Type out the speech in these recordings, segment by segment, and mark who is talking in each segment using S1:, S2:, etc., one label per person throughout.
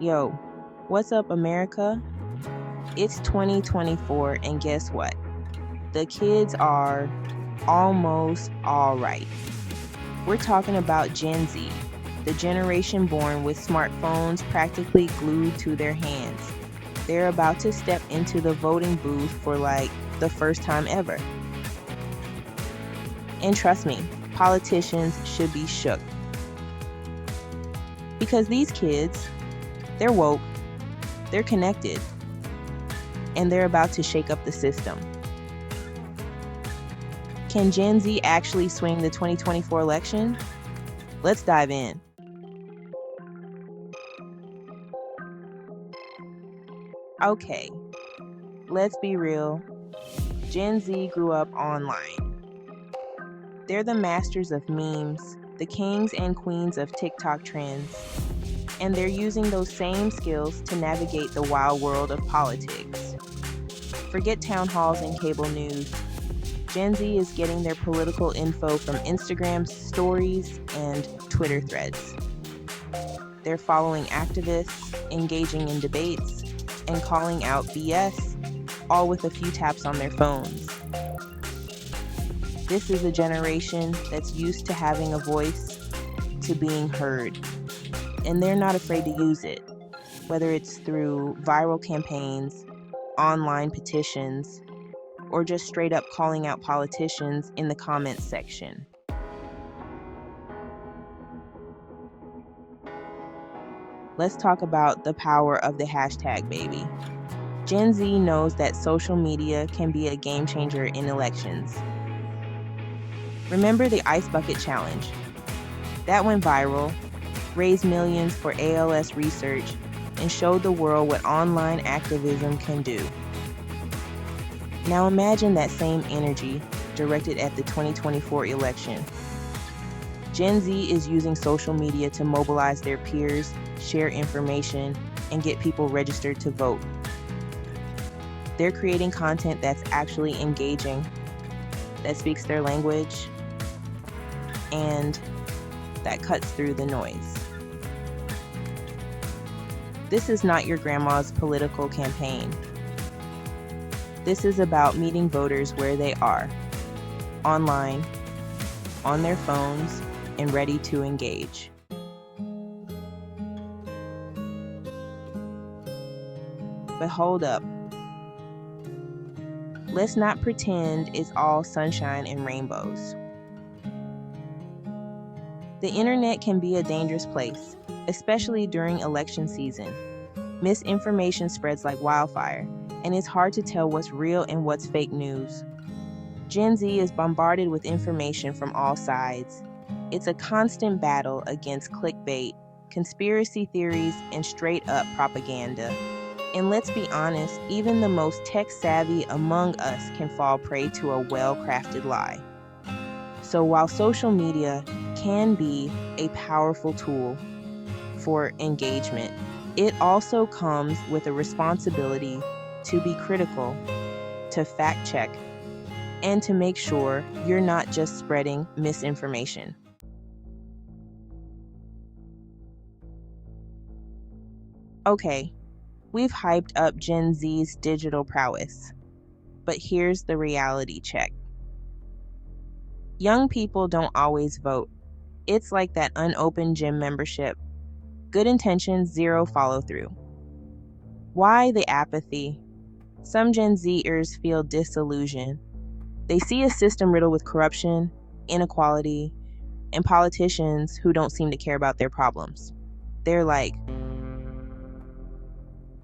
S1: Yo, what's up, America? It's 2024, and guess what? The kids are almost all right. We're talking about Gen Z, the generation born with smartphones practically glued to their hands. They're about to step into the voting booth for the first time ever. And trust me, politicians should be shook. Because these kids, they're woke, they're connected, and they're about to shake up the system. Can Gen Z actually swing the 2024 election? Let's dive in. Okay, let's be real. Gen Z grew up online. They're the masters of memes, the kings and queens of TikTok trends, and they're using those same skills to navigate the wild world of politics. Forget town halls and cable news. Gen Z is getting their political info from Instagram stories and Twitter threads. They're following activists, engaging in debates, and calling out BS, all with a few taps on their phones. This is a generation that's used to having a voice, to being heard, and they're not afraid to use it, whether it's through viral campaigns, online petitions, or just straight up calling out politicians in the comments section. Let's talk about the power of the hashtag, baby. Gen Z knows that social media can be a game changer in elections. Remember the Ice Bucket Challenge? That went viral, raised millions for ALS research, and showed the world what online activism can do. Now imagine that same energy directed at the 2024 election. Gen Z is using social media to mobilize their peers, share information, and get people registered to vote. They're creating content that's actually engaging, that speaks their language, and that cuts through the noise. This is not your grandma's political campaign. This is about meeting voters where they are, online, on their phones, and ready to engage. But hold up. Let's not pretend it's all sunshine and rainbows. The internet can be a dangerous place, especially during election season. Misinformation spreads like wildfire, and it's hard to tell what's real and what's fake news. Gen Z is bombarded with information from all sides. It's a constant battle against clickbait, conspiracy theories, and straight-up propaganda. And let's be honest, even the most tech-savvy among us can fall prey to a well-crafted lie. So while social media can be a powerful tool for engagement, it also comes with a responsibility to be critical, to fact check, and to make sure you're not just spreading misinformation. Okay, we've hyped up Gen Z's digital prowess, but here's the reality check. Young people don't always vote. It's like that unopened gym membership. Good intentions, zero follow through. Why the apathy? Some Gen Zers feel disillusioned. They see a system riddled with corruption, inequality, and politicians who don't seem to care about their problems. They're like,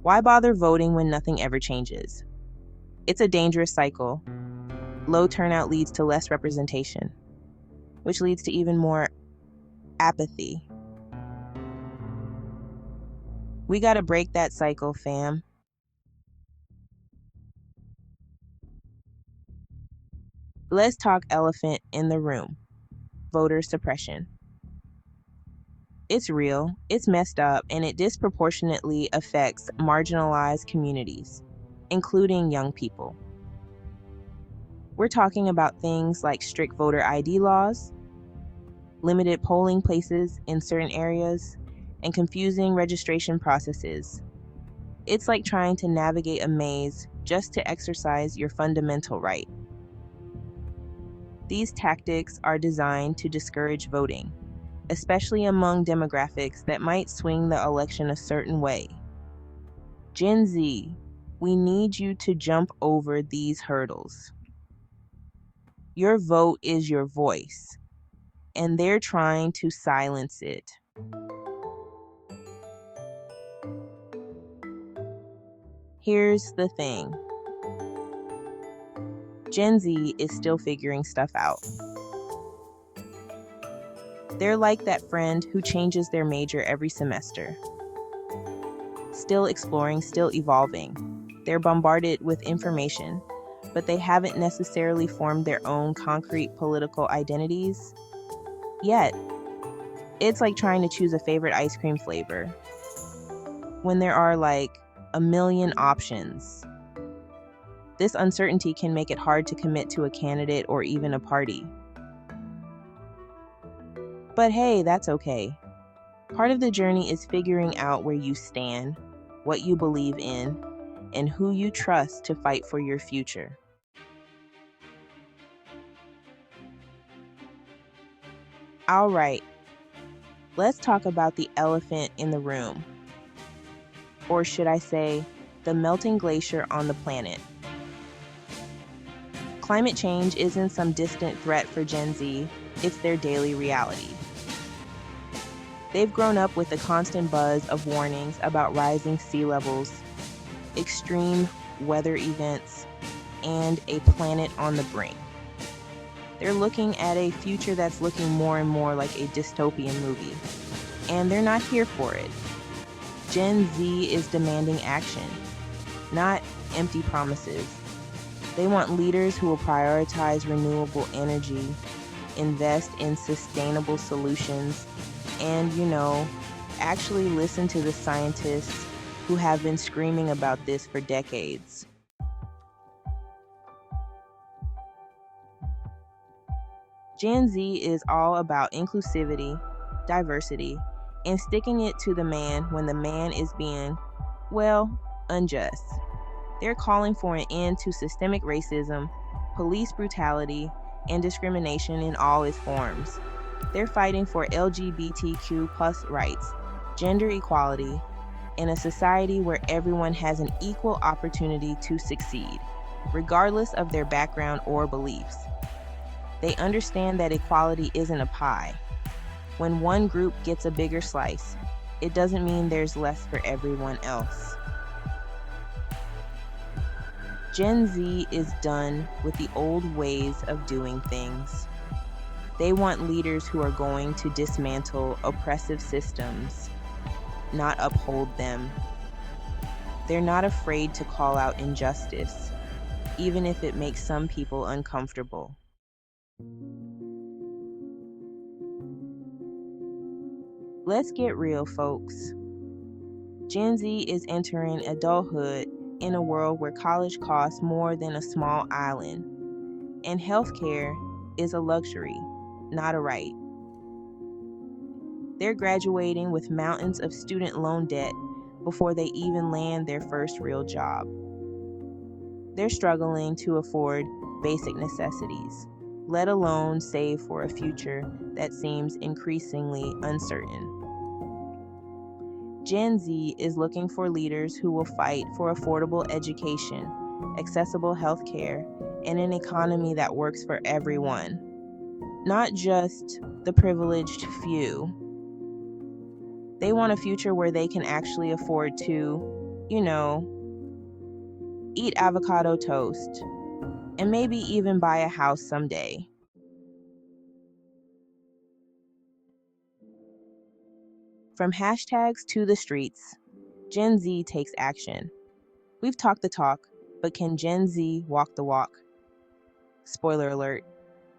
S1: why bother voting when nothing ever changes? It's a dangerous cycle. Low turnout leads to less representation, which leads to even more apathy. We gotta break that cycle, fam. Let's talk elephant in the room, voter suppression. It's real, it's messed up, and it disproportionately affects marginalized communities, including young people. We're talking about things like strict voter ID laws, limited polling places in certain areas, and confusing registration processes. It's like trying to navigate a maze just to exercise your fundamental right. These tactics are designed to discourage voting, especially among demographics that might swing the election a certain way. Gen Z, we need you to jump over these hurdles. Your vote is your voice, and they're trying to silence it. Here's the thing. Gen Z is still figuring stuff out. They're like that friend who changes their major every semester. Still exploring, still evolving. They're bombarded with information, but they haven't necessarily formed their own concrete political identities yet. It's like trying to choose a favorite ice cream flavor when there are like a million options. This uncertainty can make it hard to commit to a candidate or even a party. But hey, that's okay. Part of the journey is figuring out where you stand, what you believe in, and who you trust to fight for your future. All right, let's talk about the elephant in the room. Or should I say, the melting glacier on the planet. Climate change isn't some distant threat for Gen Z, it's their daily reality. They've grown up with the constant buzz of warnings about rising sea levels, extreme weather events, and a planet on the brink. They're looking at a future that's looking more and more like a dystopian movie, and they're not here for it. Gen Z is demanding action, not empty promises. They want leaders who will prioritize renewable energy, invest in sustainable solutions, and, actually listen to the scientists who have been screaming about this for decades. Gen Z is all about inclusivity, diversity, and sticking it to the man when the man is being, unjust. They're calling for an end to systemic racism, police brutality, and discrimination in all its forms. They're fighting for LGBTQ plus rights, gender equality, and a society where everyone has an equal opportunity to succeed, regardless of their background or beliefs. They understand that equality isn't a pie. When one group gets a bigger slice, it doesn't mean there's less for everyone else. Gen Z is done with the old ways of doing things. They want leaders who are going to dismantle oppressive systems, not uphold them. They're not afraid to call out injustice, even if it makes some people uncomfortable. Let's get real, folks. Gen Z is entering adulthood in a world where college costs more than a small island, and healthcare is a luxury, not a right. They're graduating with mountains of student loan debt before they even land their first real job. They're struggling to afford basic necessities, let alone save for a future that seems increasingly uncertain. Gen Z is looking for leaders who will fight for affordable education, accessible healthcare, and an economy that works for everyone, not just the privileged few. They want a future where they can actually afford to, eat avocado toast, and maybe even buy a house someday. From hashtags to the streets, Gen Z takes action. We've talked the talk, but can Gen Z walk the walk? Spoiler alert,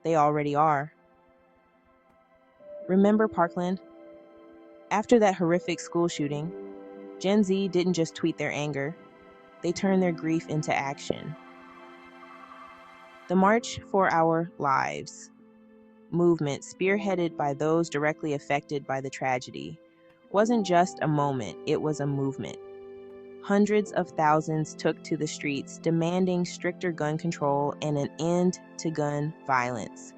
S1: they already are. Remember Parkland? After that horrific school shooting, Gen Z didn't just tweet their anger, they turned their grief into action. The March for Our Lives movement, spearheaded by those directly affected by the tragedy, wasn't just a moment, it was a movement. Hundreds of thousands took to the streets, demanding stricter gun control and an end to gun violence.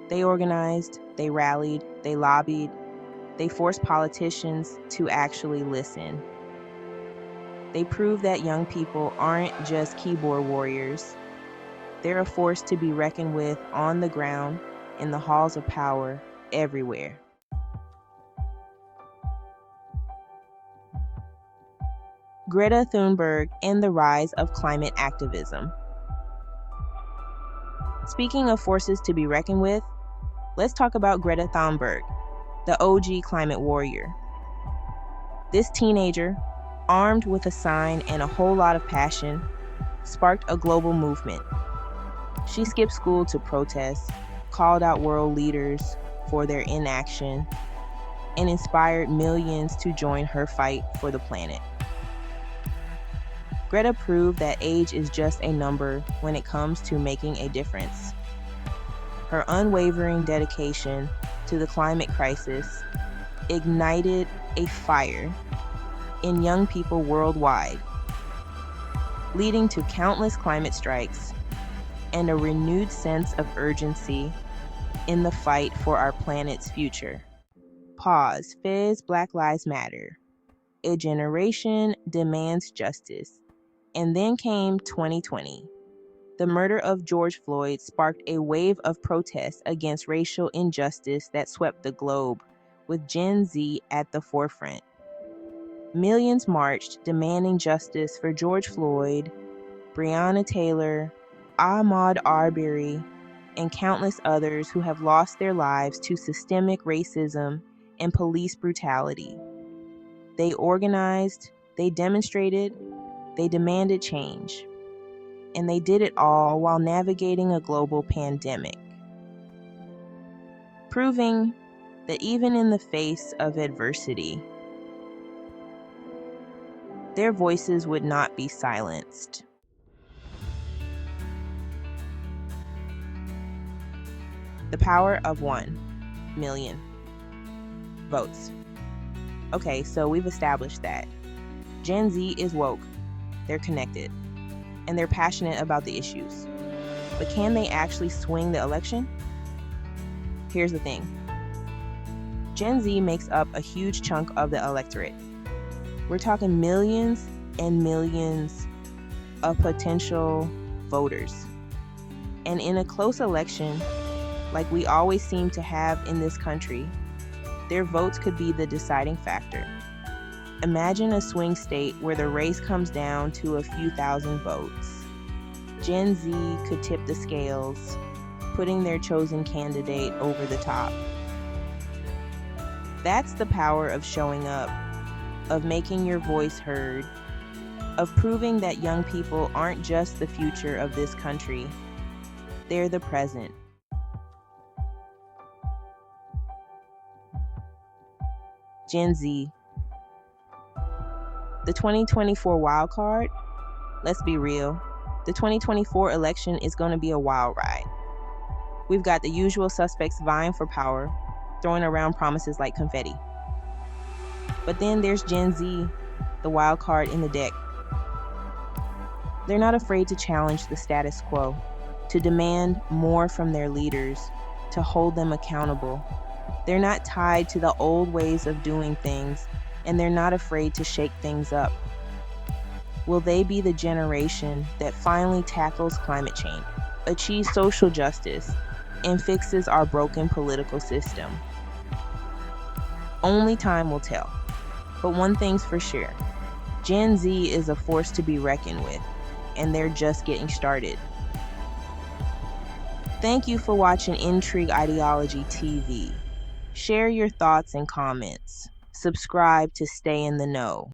S1: They organized, they rallied, they lobbied, they forced politicians to actually listen. They proved that young people aren't just keyboard warriors. They're a force to be reckoned with on the ground, in the halls of power, everywhere. Greta Thunberg and the rise of climate activism. Speaking of forces to be reckoned with, let's talk about Greta Thunberg, the OG climate warrior. This teenager, armed with a sign and a whole lot of passion, sparked a global movement. She skipped school to protest, called out world leaders for their inaction, and inspired millions to join her fight for the planet. Greta proved that age is just a number when it comes to making a difference. Her unwavering dedication to the climate crisis ignited a fire in young people worldwide, leading to countless climate strikes and a renewed sense of urgency in the fight for our planet's future. Pause. Fizz. Black Lives Matter. A generation demands justice. And then came 2020. The murder of George Floyd sparked a wave of protests against racial injustice that swept the globe, with Gen Z at the forefront. Millions marched demanding justice for George Floyd, Breonna Taylor, Ahmaud Arbery, and countless others who have lost their lives to systemic racism and police brutality. They organized, they demonstrated, they demanded change, and they did it all while navigating a global pandemic, proving that even in the face of adversity, their voices would not be silenced. The power of 1 million votes. Okay, so we've established that Gen Z is woke. They're connected, and they're passionate about the issues. But can they actually swing the election? Here's the thing. Gen Z makes up a huge chunk of the electorate. We're talking millions and millions of potential voters. And in a close election, like we always seem to have in this country, their votes could be the deciding factor. Imagine a swing state where the race comes down to a few thousand votes. Gen Z could tip the scales, putting their chosen candidate over the top. That's the power of showing up, of making your voice heard, of proving that young people aren't just the future of this country, they're the present. Gen Z. The 2024 wild card, let's be real, the 2024 election is going to be a wild ride. We've got the usual suspects vying for power, throwing around promises like confetti. But then there's Gen Z, the wild card in the deck. They're not afraid to challenge the status quo, to demand more from their leaders, to hold them accountable. They're not tied to the old ways of doing things, and they're not afraid to shake things up. Will they be the generation that finally tackles climate change, achieves social justice, and fixes our broken political system? Only time will tell. But one thing's for sure, Gen Z is a force to be reckoned with, and they're just getting started. Thank you for watching Intrigue Ideology TV. Share your thoughts and comments. Subscribe to stay in the know.